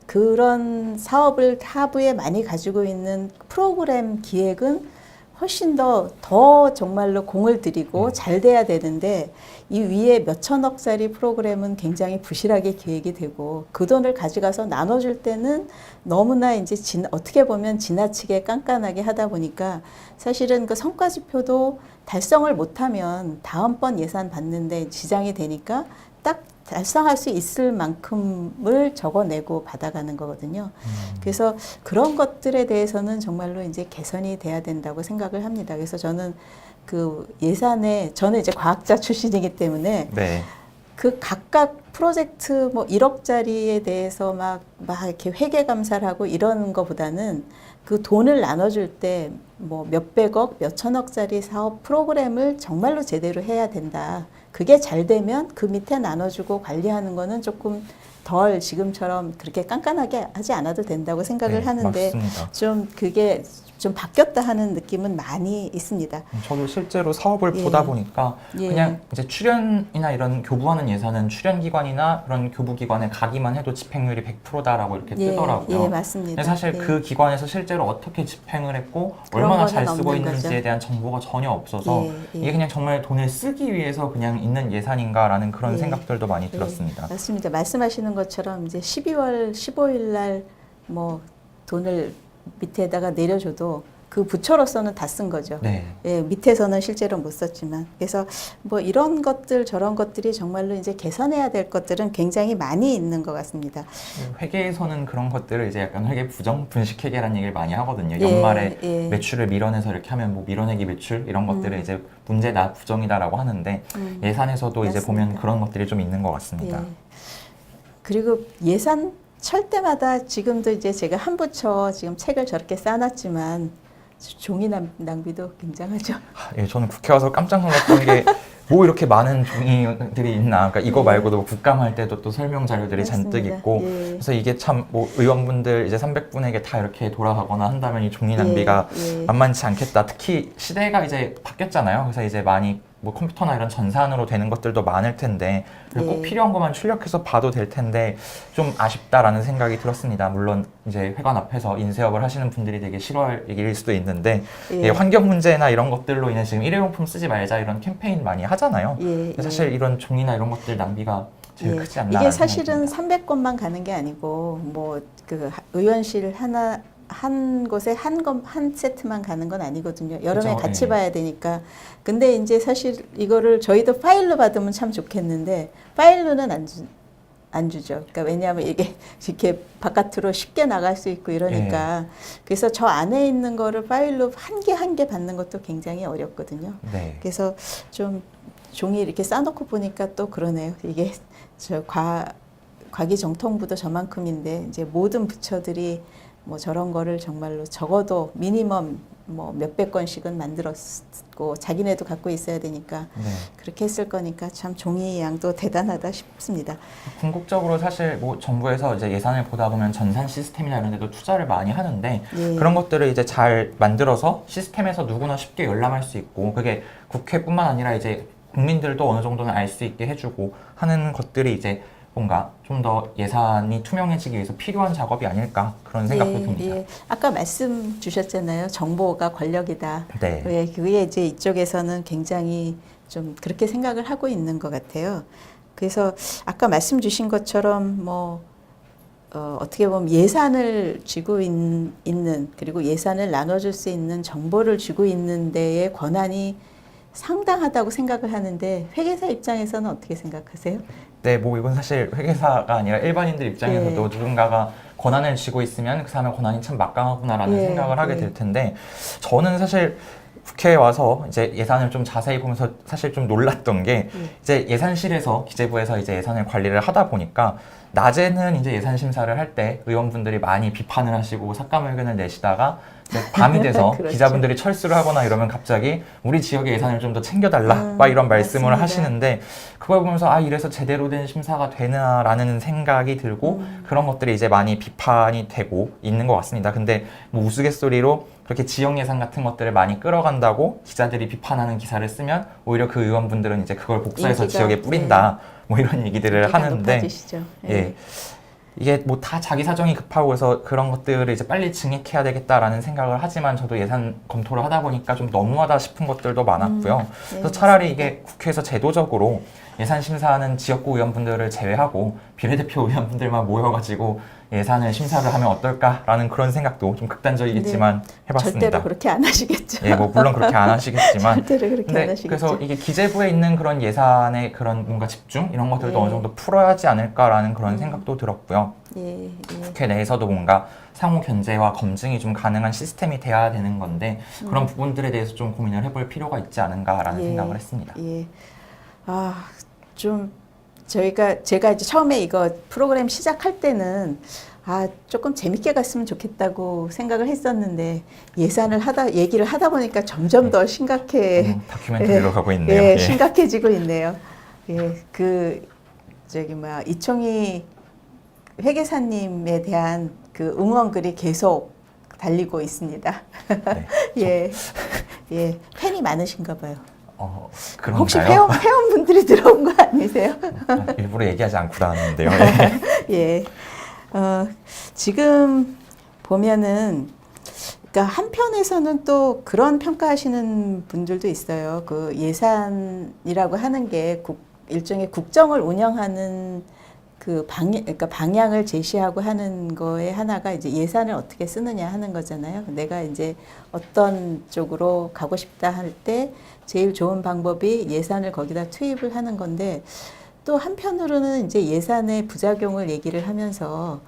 그런 사업을 하부에 많이 가지고 있는 프로그램 기획은 훨씬 더 정말로 공을 들이고 잘 돼야 되는데 이 위에 몇천억짜리 프로그램은 굉장히 부실하게 기획이 되고 그 돈을 가져가서 나눠줄 때는 너무나 이제 어떻게 보면 지나치게 깐깐하게 하다 보니까 사실은 그 성과지표도 달성을 못하면 다음번 예산 받는데 지장이 되니까 딱 달성할 수 있을 만큼을 적어내고 받아가는 거거든요. 그래서 그런 것들에 대해서는 정말로 이제 개선이 돼야 된다고 생각을 합니다. 그래서 저는 그 예산에 저는 이제 과학자 출신이기 때문에 네. 그 각각 프로젝트 뭐 1억짜리에 대해서 막 이렇게 회계 감사를 하고 이런 거보다는 그 돈을 나눠줄 때 뭐 몇백억, 몇천억짜리 사업 프로그램을 정말로 제대로 해야 된다. 그게 잘 되면 그 밑에 나눠주고 관리하는 거는 조금 덜 지금처럼 그렇게 깐깐하게 하지 않아도 된다고 생각을 네, 하는데 맞습니다. 좀 그게 좀 바뀌었다 하는 느낌은 많이 있습니다. 저도 실제로 사업을 예. 보다 보니까 예. 그냥 이제 출연이나 이런 교부하는 예산은 출연기관이나 그런 교부기관에 가기만 해도 집행률이 100%다라고 이렇게 뜨더라고요. 예, 맞습니다. 근데 사실 예. 그 기관에서 실제로 어떻게 집행을 했고 그런 얼마나 거는 잘 쓰고 없는 있는지에 거죠. 대한 정보가 전혀 없어서 예. 이게 그냥 정말 돈을 쓰기 위해서 그냥 있는 예산인가라는 그런 예. 생각들도 많이 들었습니다. 맞습니다. 말씀하시는 것처럼 이제 12월 15일 날 뭐 돈을 밑에다가 내려줘도 그 부처로서는 다 쓴 거죠. 네. 예, 밑에서는 실제로 못 썼지만. 그래서 뭐 이런 것들 저런 것들이 정말로 이제 개선해야 될 것들은 굉장히 많이 있는 것 같습니다. 회계에서는 그런 것들을 이제 약간 회계 부정 분식 회계라는 얘기를 많이 하거든요. 예, 연말에 예. 매출을 밀어내서 이렇게 하면 뭐 밀어내기 매출 이런 것들을 이제 문제다 부정이다라고 하는데 예산에서도 이제 보면 맞습니다. 그런 것들이 좀 있는 것 같습니다. 예. 그리고 예산 찰 때마다 지금도 이제 제가 한 부처 지금 책을 저렇게 쌓아놨지만 종이 낭비도 굉장하죠. 예, 저는 국회 와서 깜짝 놀랐던 게 뭐 이렇게 많은 종이들이 있나. 그러니까 이거 말고도 뭐 국감할 때도 또 설명 자료들이 잔뜩 맞습니다. 있고. 예. 그래서 이게 참 뭐 의원분들 이제 300분에게 다 이렇게 돌아가거나 한다면 이 종이 낭비가 예. 만만치 않겠다. 특히 시대가 이제 바뀌었잖아요. 그래서 이제 많이 뭐 컴퓨터나 이런 전산으로 되는 것들도 많을 텐데 꼭 예. 필요한 것만 출력해서 봐도 될 텐데 좀 아쉽다라는 생각이 들었습니다. 물론 이제 회관 앞에서 인쇄업을 하시는 분들이 되게 싫어할 얘기일 수도 있는데 예. 예, 환경 문제나 이런 것들로 인해 지금 일회용품 쓰지 말자 이런 캠페인 많이 하잖아요. 예. 사실 이런 종이나 이런 것들 낭비가 제일 예. 크지 않나. 이게 사실은 300건만 가는 게 아니고 뭐 그 의원실 하나 한 곳에 한 세트만 가는 건 아니거든요. 여러 명 그렇죠. 같이 예. 봐야 되니까. 근데 이제 사실 이거를 저희도 파일로 받으면 참 좋겠는데 파일로는 안 주죠. 그러니까 왜냐하면 이게 이렇게 바깥으로 쉽게 나갈 수 있고 이러니까. 그래서 저 안에 있는 거를 파일로 한 개 한 개 받는 것도 굉장히 어렵거든요. 네. 그래서 좀 종이 이렇게 싸놓고 보니까 또 그러네요. 이게 과기정통부도 저만큼인데 이제 모든 부처들이 뭐 저런 거를 정말로 적어도 미니멈 뭐 몇백 건씩은 만들었고 자기네도 갖고 있어야 되니까 네. 그렇게 했을 거니까 참 종이 양도 대단하다 싶습니다. 궁극적으로 사실 뭐 정부에서 이제 예산을 보다 보면 전산 시스템이나 이런 데도 투자를 많이 하는데 예. 그런 것들을 이제 잘 만들어서 시스템에서 누구나 쉽게 열람할 수 있고 그게 국회뿐만 아니라 이제 국민들도 어느 정도는 알 수 있게 해주고 하는 것들이 이제 뭔가 좀 더 예산이 투명해지기 위해서 필요한 작업이 아닐까 그런 생각도 듭니다. 예. 아까 말씀 주셨잖아요. 정보가 권력이다. 네. 예, 그게 이제 이쪽에서는 굉장히 좀 그렇게 생각을 하고 있는 것 같아요. 그래서 아까 말씀 주신 것처럼 뭐 어떻게 보면 예산을 쥐고 있는 그리고 예산을 나눠줄 수 있는 정보를 쥐고 있는 데의 권한이 상당하다고 생각을 하는데 회계사 입장에서는 어떻게 생각하세요? 네, 뭐 이건 사실 회계사가 아니라 일반인들 입장에서도 예. 누군가가 권한을 쥐고 있으면 그 사람의 권한이 참 막강하구나라는 예, 생각을 하게 예. 될 텐데 저는 사실 국회에 와서 이제 예산을 좀 자세히 보면서 사실 좀 놀랐던 게 이제 예산실에서 기재부에서 이제 예산을 관리를 하다 보니까 낮에는 이제 예산 심사를 할 때 의원분들이 많이 비판을 하시고 삭감 의견을 내시다가 이제 밤이 돼서 그렇죠. 기자분들이 철수를 하거나 이러면 갑자기 우리 지역의 예산을 좀 더 챙겨달라 막 이런 말씀을 맞습니다. 하시는데 그걸 보면서 아 이래서 제대로 된 심사가 되나라는 생각이 들고 그런 것들이 이제 많이 비판이 되고 있는 것 같습니다. 근데 뭐 우스갯소리로 그렇게 지역 예산 같은 것들을 많이 끌어간다고 기자들이 비판하는 기사를 쓰면 오히려 그 의원분들은 이제 그걸 복사해서 인기가, 지역에 뿌린다 뭐 이런 얘기들을 인기가 하는데 높아지시죠. 예. 이게 뭐 다 자기 사정이 급하고 해서 그런 것들을 이제 빨리 증액해야 되겠다라는 생각을 하지만 저도 예산 검토를 하다 보니까 좀 너무하다 싶은 것들도 많았고요. 네, 그래서 차라리 맞습니다. 이게 국회에서 제도적으로 예산 심사하는 지역구 의원분들을 제외하고 비례대표 의원분들만 모여가지고 예산을 심사를 하면 어떨까라는 그런 생각도 좀 극단적이겠지만 해봤습니다. 절대로 그렇게 안 하시겠죠. 예, 뭐 물론 그렇게 안 하시겠지만 절대로 그렇게 안 근데 하시겠죠. 그래서 이게 기재부에 있는 그런 예산의 그런 뭔가 집중 이런 것들도 예. 어느 정도 풀어야 하지 않을까라는 그런 생각도 들었고요. 예, 예. 국회 내에서도 뭔가 상호 견제와 검증이 좀 가능한 시스템이 돼야 되는 건데 그런 부분들에 대해서 좀 고민을 해볼 필요가 있지 않은가라는 예, 생각을 했습니다. 예. 아, 좀 제가 이제 처음에 이거 프로그램 시작할 때는 조금 재밌게 갔으면 좋겠다고 생각을 했었는데 얘기를 하다 보니까 점점 더 심각해. 다큐멘터리로 가고 있네요. 예, 예. 심각해지고 있네요. 예, 이총희 회계사님에 대한 그 응원글이 계속 달리고 있습니다. 네. 예, 예, 팬이 많으신가 봐요. 그런가요? 혹시 회원분들이 들어온 거 아니세요? 일부러 얘기하지 않고 나왔는데요. 예. 지금 보면은, 그러니까 한편에서는 또 그런 평가하시는 분들도 있어요. 그 예산이라고 하는 게 일종의 국정을 운영하는 그러니까 방향을 제시하고 하는 거에 하나가 이제 예산을 어떻게 쓰느냐 하는 거잖아요. 내가 이제 어떤 쪽으로 가고 싶다 할 때 제일 좋은 방법이 예산을 거기다 투입을 하는 건데, 또 한편으로는 이제 예산의 부작용을 얘기를 하면서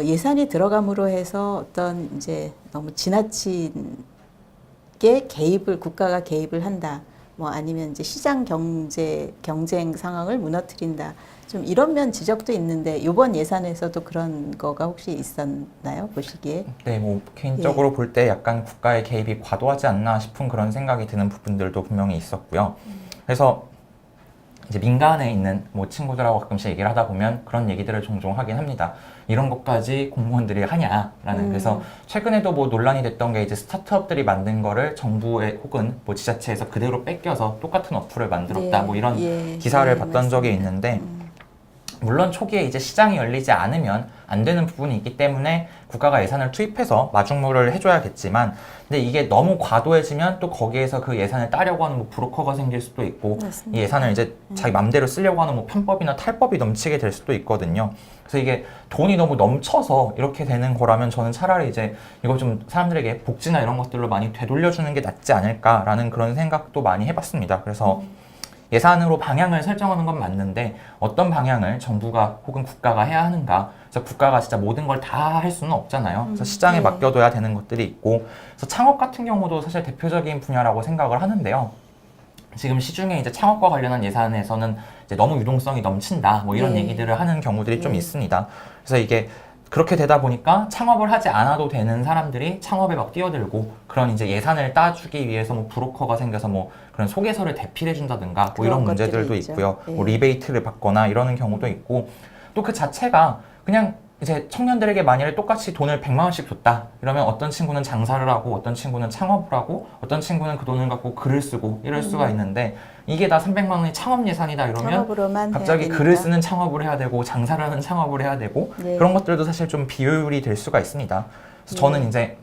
예산이 들어감으로 해서 어떤 이제 너무 지나치게 국가가 개입을 한다. 뭐 아니면 이제 시장 경쟁 상황을 무너뜨린다. 좀 이런 면 지적도 있는데, 이번 예산에서도 그런 거가 혹시 있었나요? 보시기에? 네, 뭐 개인적으로 볼 때 약간 국가의 개입이 과도하지 않나 싶은 그런 생각이 드는 부분들도 분명히 있었고요. 그래서 이제 민간에 있는 뭐 친구들하고 가끔씩 얘기를 하다 보면 그런 얘기들을 종종 하긴 합니다. 이런 것까지 공무원들이 하냐라는. 그래서 최근에도 뭐 논란이 됐던 게 이제 스타트업들이 만든 거를 정부에 혹은 뭐 지자체에서 그대로 뺏겨서 똑같은 어플을 만들었다. 네, 뭐 이런 예, 기사를 예, 봤던 맞습니다. 적이 있는데, 물론 초기에 이제 시장이 열리지 않으면 안 되는 부분이 있기 때문에 국가가 예산을 투입해서 마중물을 해줘야겠지만, 근데 이게 너무 과도해지면 또 거기에서 그 예산을 따려고 하는 뭐 브로커가 생길 수도 있고, 맞습니다. 이 예산을 이제 자기 맘대로 쓰려고 하는 뭐 편법이나 탈법이 넘치게 될 수도 있거든요. 그래서 이게 돈이 너무 넘쳐서 이렇게 되는 거라면 저는 차라리 이제 이거 좀 사람들에게 복지나 이런 것들로 많이 되돌려주는 게 낫지 않을까라는 그런 생각도 많이 해봤습니다. 그래서 예산으로 방향을 설정하는 건 맞는데 어떤 방향을 정부가 혹은 국가가 해야 하는가. 그래서 국가가 진짜 모든 걸 다 할 수는 없잖아요. 그래서 시장에 네. 맡겨둬야 되는 것들이 있고, 그래서 창업 같은 경우도 사실 대표적인 분야라고 생각을 하는데요. 지금 시중에 이제 창업과 관련한 예산에서는 이제 너무 유동성이 넘친다, 뭐 이런 예. 얘기들을 하는 경우들이 좀 예. 있습니다. 그래서 이게 그렇게 되다 보니까 창업을 하지 않아도 되는 사람들이 창업에 막 뛰어들고, 그런 이제 예산을 따주기 위해서 뭐 브로커가 생겨서 뭐 그런 소개서를 대필해 준다든가 뭐 이런 그런 것들이 문제들도 있죠. 있고요. 뭐 예. 리베이트를 받거나 이러는 경우도 있고, 또 그 자체가 그냥 이제 청년들에게 만약에 똑같이 돈을 100만 원씩 줬다 이러면 어떤 친구는 장사를 하고, 어떤 친구는 창업을 하고, 어떤 친구는 그 돈을 갖고 글을 쓰고 이럴 수가 있는데, 이게 다 300만 원이 창업 예산이다 이러면 창업으로만 갑자기 해야 글을 되니까. 쓰는 창업을 해야 되고, 장사를 하는 창업을 해야 되고, 네. 그런 것들도 사실 좀 비효율이 될 수가 있습니다. 그래서 저는 이제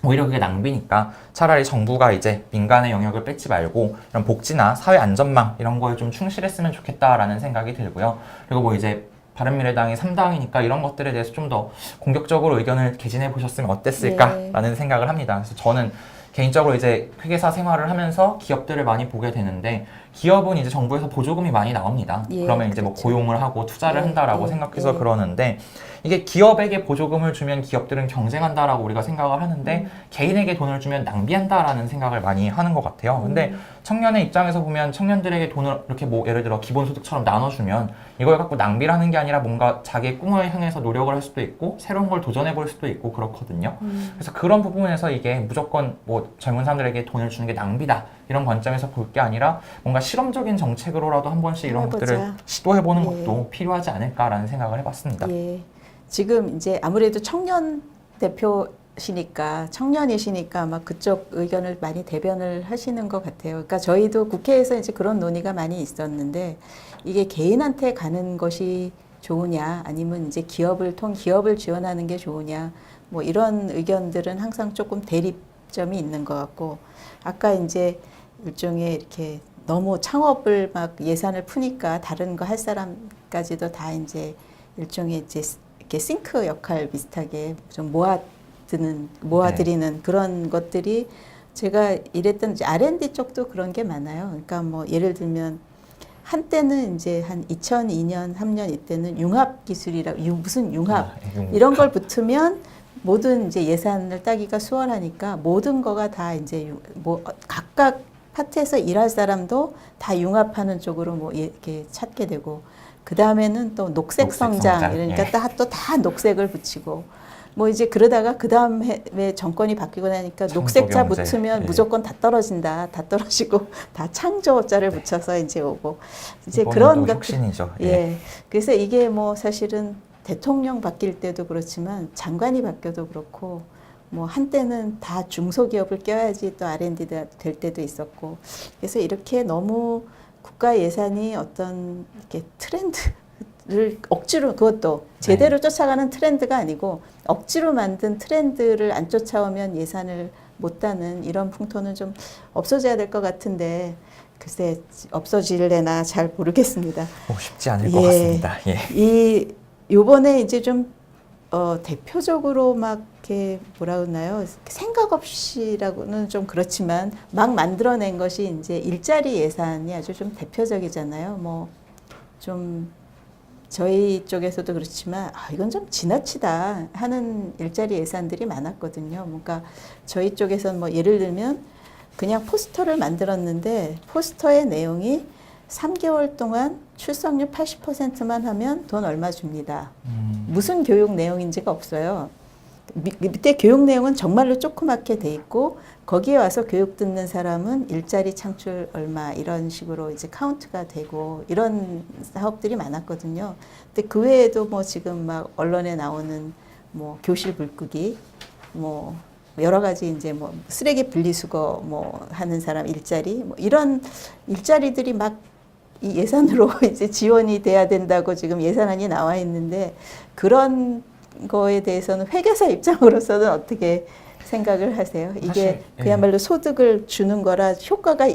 오히려 그게 낭비니까 차라리 정부가 이제 민간의 영역을 뺏지 말고 이런 복지나 사회 안전망 이런 거에 좀 충실했으면 좋겠다라는 생각이 들고요. 그리고 뭐 이제 바른미래당이 3당이니까 이런 것들에 대해서 좀 더 공격적으로 의견을 개진해 보셨으면 어땠을까라는 생각을 합니다. 그래서 저는 개인적으로 이제 회계사 생활을 하면서 기업들을 많이 보게 되는데, 기업은 이제 정부에서 보조금이 많이 나옵니다. 예, 그러면 이제 뭐 그렇죠. 고용을 하고 투자를 예, 한다라고 예, 생각해서 예. 그러는데, 이게 기업에게 보조금을 주면 기업들은 경쟁한다라고 우리가 생각을 하는데, 개인에게 돈을 주면 낭비한다라는 생각을 많이 하는 것 같아요. 근데 청년의 입장에서 보면 청년들에게 돈을 이렇게 뭐 예를 들어 기본소득처럼 나눠주면 이걸 갖고 낭비를 하는 게 아니라 뭔가 자기의 꿈을 향해서 노력을 할 수도 있고 새로운 걸 도전해 볼 수도 있고 그렇거든요. 그래서 그런 부분에서 이게 무조건 뭐 젊은 사람들에게 돈을 주는 게 낭비다 이런 관점에서 볼 게 아니라, 뭔가 실험적인 정책으로라도 한 번씩 이런 해보자. 것들을 시도해보는 예. 것도 필요하지 않을까라는 생각을 해봤습니다. 예. 지금 이제 아무래도 청년 대표시니까, 청년이시니까 아마 그쪽 의견을 많이 대변을 하시는 것 같아요. 그러니까 저희도 국회에서 이제 그런 논의가 많이 있었는데, 이게 개인한테 가는 것이 좋으냐, 아니면 이제 기업을 지원하는 게 좋으냐, 뭐 이런 의견들은 항상 조금 대립점이 있는 것 같고, 아까 이제 일종의 이렇게 너무 창업을 막 예산을 푸니까 다른 거 할 사람까지도 다 이제 일종의 이제 이렇게 싱크 역할 비슷하게 좀 모아드리는 그런 것들이, 제가 일했던 이제 R&D 쪽도 그런 게 많아요. 그러니까 뭐 예를 들면 한때는 이제 한 2002년, 3년 이때는 융합 기술이라 무슨 융합 이런 걸 붙으면 모든 이제 예산을 따기가 수월하니까 모든 거가 다 이제 뭐 각각 파트에서 일할 사람도 다 융합하는 쪽으로 뭐 이렇게 찾게 되고, 그 다음에는 또 녹색 성장 이러니까 예. 또 다 녹색을 붙이고, 뭐 이제 그러다가 그 다음에 정권이 바뀌고 나니까 녹색자 경제. 붙으면 예. 무조건 다 떨어진다, 다 떨어지고 다 창조자를 붙여서 이제 오고, 이제 이번에도 그런 것들. 혁신이죠. 예. 그래서 이게 뭐 사실은 대통령 바뀔 때도 그렇지만 장관이 바뀌어도 그렇고, 뭐 한때는 다 중소기업을 껴야지 또 R&D가 될 때도 있었고, 그래서 이렇게 너무 국가 예산이 어떤 이렇게 트렌드를 억지로, 그것도 제대로 쫓아가는 트렌드가 아니고 억지로 만든 트렌드를 안 쫓아오면 예산을 못다는 이런 풍토는 좀 없어져야 될 것 같은데 글쎄 없어질래나 잘 모르겠습니다. 쉽지 않을 것 같습니다. 예. 요번에 이제 좀 대표적으로 막 이렇게 뭐라 그러나요? 생각 없이라고는 좀 그렇지만 막 만들어낸 것이 이제 일자리 예산이 아주 좀 대표적이잖아요. 뭐 좀 저희 쪽에서도 그렇지만 이건 좀 지나치다 하는 일자리 예산들이 많았거든요. 그러니까 저희 쪽에서는 뭐 예를 들면 그냥 포스터를 만들었는데 포스터의 내용이 3개월 동안 출석률 80%만 하면 돈 얼마 줍니다. 무슨 교육 내용인지가 없어요. 밑에 교육 내용은 정말로 조그맣게 돼 있고 거기에 와서 교육 듣는 사람은 일자리 창출 얼마 이런 식으로 이제 카운트가 되고 이런 사업들이 많았거든요. 근데 그 외에도 뭐 지금 막 언론에 나오는 뭐 교실 불 끄기 뭐 여러 가지 이제 뭐 쓰레기 분리수거 뭐 하는 사람 일자리 뭐 이런 일자리들이 막 이 예산으로 이제 지원이 돼야 된다고 지금 예산안이 나와 있는데 그런 거에 대해서는 회계사 입장으로서는 어떻게 생각을 하세요? 이게 사실, 그야말로 소득을 주는 거라 효과가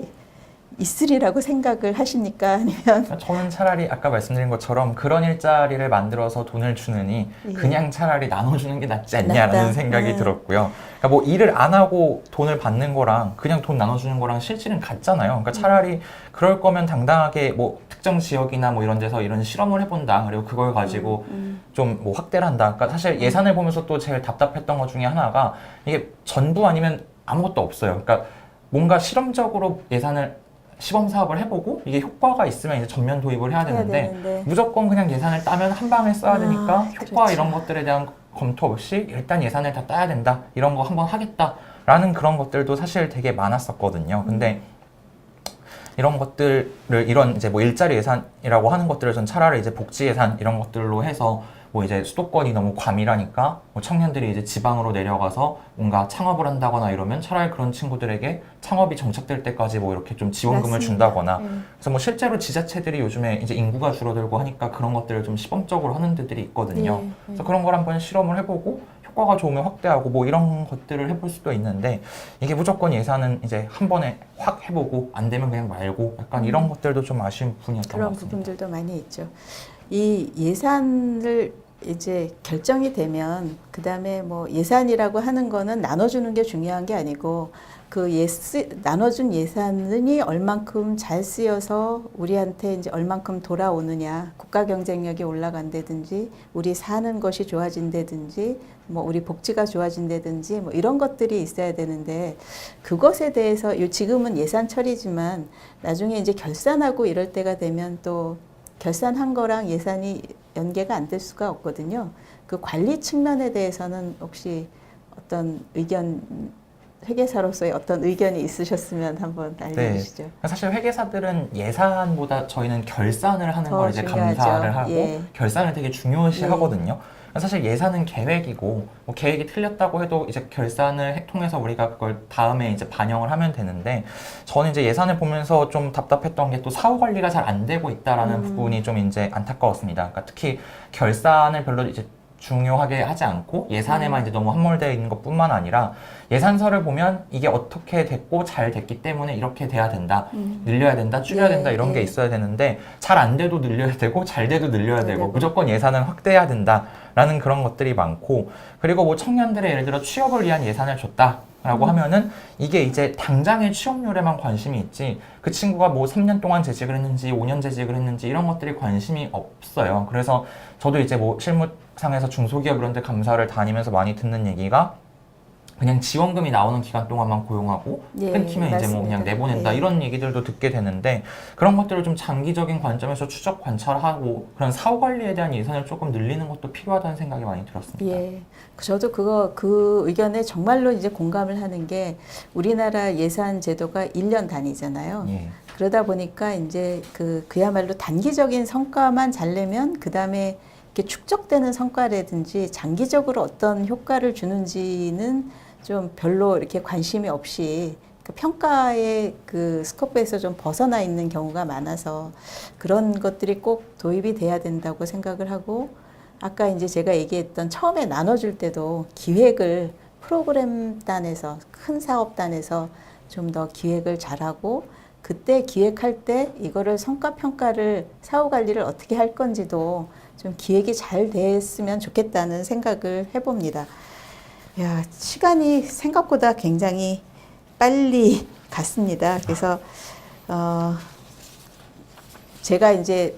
있으리라고 생각을 하십니까? 아니면 저는 차라리 아까 말씀드린 것처럼 그런 일자리를 만들어서 돈을 주느니 그냥 차라리 나눠주는 게 낫지 않냐라는 낫다. 생각이 들었고요. 그러니까 뭐 일을 안 하고 돈을 받는 거랑 그냥 돈 나눠주는 거랑 실질은 같잖아요. 그러니까 차라리 그럴 거면 당당하게 뭐 특정 지역이나 뭐 이런 데서 이런 실험을 해본다. 그리고 그걸 가지고 좀 뭐 확대를 한다. 그러니까 사실 예산을 보면서 또 제일 답답했던 것 중에 하나가 이게 전부 아니면 아무것도 없어요. 그러니까 뭔가 실험적으로 예산을 시범 사업을 해보고 이게 효과가 있으면 이제 전면 도입을 해야 되는데 무조건 그냥 예산을 따면 한 방에 써야 되니까 효과 그렇죠. 이런 것들에 대한 검토 없이 일단 예산을 다 따야 된다 이런 거 한번 하겠다라는 그런 것들도 사실 되게 많았었거든요. 근데 이런 것들을 이런 이제 뭐 일자리 예산이라고 하는 것들을 전 차라리 이제 복지 예산 이런 것들로 해서 뭐 이제 수도권이 너무 과밀하니까 뭐 청년들이 이제 지방으로 내려가서 뭔가 창업을 한다거나 이러면 차라리 그런 친구들에게 창업이 정착될 때까지 뭐 이렇게 좀 지원금을 맞습니다. 준다거나 그래서 뭐 실제로 지자체들이 요즘에 이제 인구가 줄어들고 하니까 그런 것들을 좀 시범적으로 하는 데들이 있거든요. 그래서 그런 걸 한번 실험을 해보고 효과가 좋으면 확대하고 뭐 이런 것들을 해볼 수도 있는데 이게 무조건 예산은 이제 한 번에 확 해보고 안 되면 그냥 말고 약간 이런 것들도 좀 아쉬운 부분이었던 것 그런 같습니다. 부분들도 많이 있죠. 이 예산을 이제 결정이 되면 그 다음에 뭐 예산이라고 하는 거는 나눠주는 게 중요한 게 아니고 그 나눠준 예산이 얼만큼 잘 쓰여서 우리한테 이제 얼만큼 돌아오느냐, 국가 경쟁력이 올라간다든지, 우리 사는 것이 좋아진다든지, 뭐 우리 복지가 좋아진다든지, 뭐 이런 것들이 있어야 되는데 그것에 대해서 지금은 예산 처리지만 나중에 이제 결산하고 이럴 때가 되면 또 결산한 거랑 예산이 연계가 안 될 수가 없거든요. 그 관리 측면에 대해서는 혹시 어떤 의견, 회계사로서의 어떤 의견이 있으셨으면 한번 알려주시죠. 사실 회계사들은 예산보다 저희는 결산을 하는 더 걸 이제 중요하죠. 감사를 하고 예. 결산을 되게 중요시 하거든요. 사실 예산은 계획이고 뭐 계획이 틀렸다고 해도 이제 결산을 통해서 우리가 그걸 다음에 이제 반영을 하면 되는데 저는 이제 예산을 보면서 좀 답답했던 게 또 사후 관리가 잘 안 되고 있다라는 부분이 좀 이제 안타까웠습니다. 그러니까 특히 결산을 별로 이제 중요하게 하지 않고 예산에만 이제 너무 함몰되어 있는 것뿐만 아니라 예산서를 보면 이게 어떻게 됐고 잘 됐기 때문에 이렇게 돼야 된다, 늘려야 된다, 줄여야 된다 이런 게 있어야 되는데 잘 안 돼도 늘려야 되고 잘 돼도 늘려야 되고 무조건 예산은 확대해야 된다라는 그런 것들이 많고 그리고 뭐 청년들의 예를 들어 취업을 위한 예산을 줬다라고 하면은 이게 이제 당장의 취업률에만 관심이 있지 그 친구가 뭐 3년 동안 재직을 했는지 5년 재직을 했는지 이런 것들이 관심이 없어요. 그래서 저도 이제 뭐 실무상에서 중소기업 이런 데 감사를 다니면서 많이 듣는 얘기가 그냥 지원금이 나오는 기간 동안만 고용하고 끊기면 이제 뭐 그냥 내보낸다 이런 얘기들도 듣게 되는데 그런 것들을 좀 장기적인 관점에서 추적 관찰하고 그런 사후 관리에 대한 예산을 조금 늘리는 것도 필요하다는 생각이 많이 들었습니다. 예. 저도 그 의견에 정말로 이제 공감을 하는 게 우리나라 예산 제도가 1년 단위잖아요. 예. 그러다 보니까 이제 그야말로 단기적인 성과만 잘 내면 그 다음에 이렇게 축적되는 성과라든지 장기적으로 어떤 효과를 주는지는 좀 별로 이렇게 관심이 없이 그 평가의 그 스코프에서 좀 벗어나 있는 경우가 많아서 그런 것들이 꼭 도입이 돼야 된다고 생각을 하고 아까 이제 제가 얘기했던 처음에 나눠줄 때도 기획을 프로그램단에서 큰 사업단에서 좀 더 기획을 잘하고 그때 기획할 때 이거를 성과 평가를 사후 관리를 어떻게 할 건지도 좀 기획이 잘 됐으면 좋겠다는 생각을 해봅니다. 야, 시간이 생각보다 굉장히 빨리 갔습니다. 그래서 제가 이제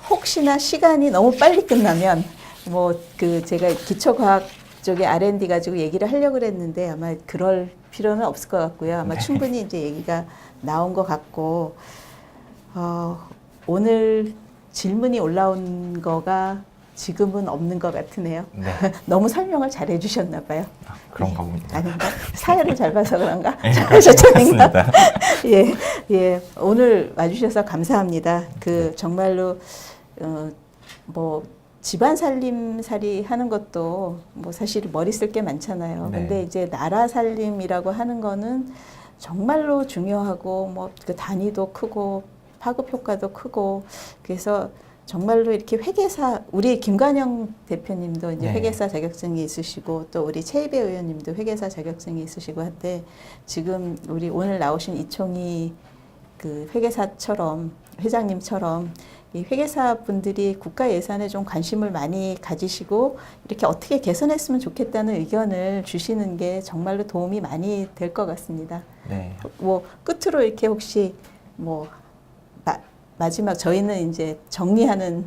혹시나 시간이 너무 빨리 끝나면 뭐 그 제가 기초과학 쪽에 R&D 가지고 얘기를 하려고 그랬는데 아마 그럴 필요는 없을 것 같고요. 아마 충분히 이제 얘기가 나온 것 같고 오늘 질문이 올라온 거가 지금은 없는 것 같으네요. 네. 너무 설명을 잘 해주셨나 봐요. 그런가 봅니다. 아닌가? 사연을 잘 봐서 그런가? 네, 잘하셨던가? 맞습니다. 예, 예. 오늘 와주셔서 감사합니다. 그 정말로 뭐 집안 살림살이 하는 것도 뭐 사실 머리 쓸 게 많잖아요. 네. 근데 이제 나라 살림이라고 하는 거는 정말로 중요하고 뭐 그 단위도 크고 파급 효과도 크고 그래서 정말로 이렇게 회계사 우리 김관영 대표님도 이제 네. 회계사 자격증이 있으시고 또 우리 최이배 의원님도 회계사 자격증이 있으시고 한데 지금 우리 오늘 나오신 이총희 그 회계사처럼 회장님처럼 이 회계사 분들이 국가 예산에 좀 관심을 많이 가지시고 이렇게 어떻게 개선했으면 좋겠다는 의견을 주시는 게 정말로 도움이 많이 될 것 같습니다. 네. 뭐 끝으로 이렇게 혹시 뭐 마지막 저희는 이제 정리하는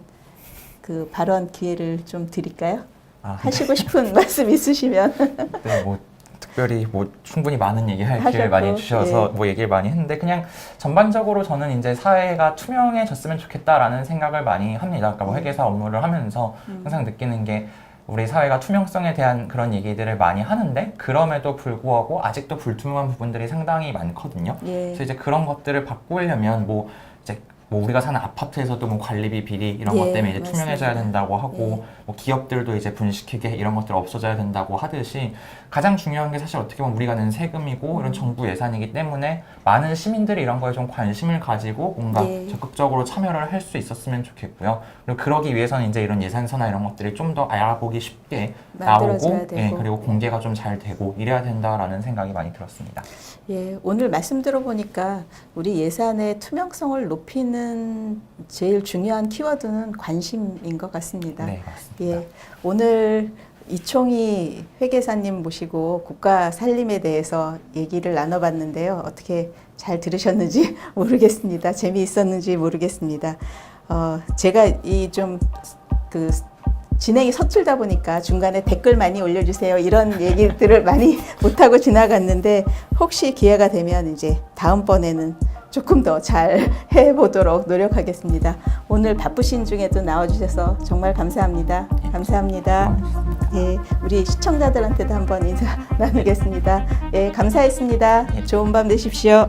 그 발언 기회를 좀 드릴까요? 하시고 싶은 말씀 있으시면. 네, 뭐 특별히 뭐 충분히 많은 얘기할 기회를 하셨고, 많이 주셔서 예. 뭐 얘기를 많이 했는데 그냥 전반적으로 저는 이제 사회가 투명해졌으면 좋겠다라는 생각을 많이 합니다. 그러니까 뭐 회계사 업무를 하면서 항상 느끼는 게 우리 사회가 투명성에 대한 그런 얘기들을 많이 하는데 그럼에도 불구하고 아직도 불투명한 부분들이 상당히 많거든요. 예. 그래서 이제 그런 것들을 바꾸려면 뭐 이제 뭐 우리가 사는 아파트에서도 뭐 관리비 비리 이런 것 예, 때문에 이제 맞습니다. 투명해져야 된다고 하고 뭐 기업들도 이제 분식회계 이런 것들 없어져야 된다고 하듯이 가장 중요한 게 사실 어떻게 보면 우리가 낸 세금이고 이런 정부 예산이기 때문에 많은 시민들이 이런 거에 좀 관심을 가지고 뭔가 예. 적극적으로 참여를 할 수 있었으면 좋겠고요. 그리고 그러기 위해서는 이제 이런 예산서나 이런 것들이 좀 더 알아보기 쉽게 만들어져야 나오고 되고. 예, 그리고 공개가 좀 잘 되고 이래야 된다라는 생각이 많이 들었습니다. 예, 오늘 말씀 들어보니까 우리 예산의 투명성을 높이는 제일 중요한 키워드는 관심인 것 같습니다. 네, 맞습니다. 예, 오늘 이총희 회계사님 모시고 국가 살림에 대해서 얘기를 나눠봤는데요. 어떻게 잘 들으셨는지 모르겠습니다. 재미있었는지 모르겠습니다. 제가 이 좀 그 진행이 서툴다 보니까 중간에 댓글 많이 올려주세요. 이런 얘기들을 많이 못하고 지나갔는데 혹시 기회가 되면 이제 다음번에는 조금 더 잘 해보도록 노력하겠습니다. 오늘 바쁘신 중에도 나와주셔서 정말 감사합니다. 감사합니다. 예, 우리 시청자들한테도 한번 인사 나누겠습니다. 예, 감사했습니다. 좋은 밤 되십시오.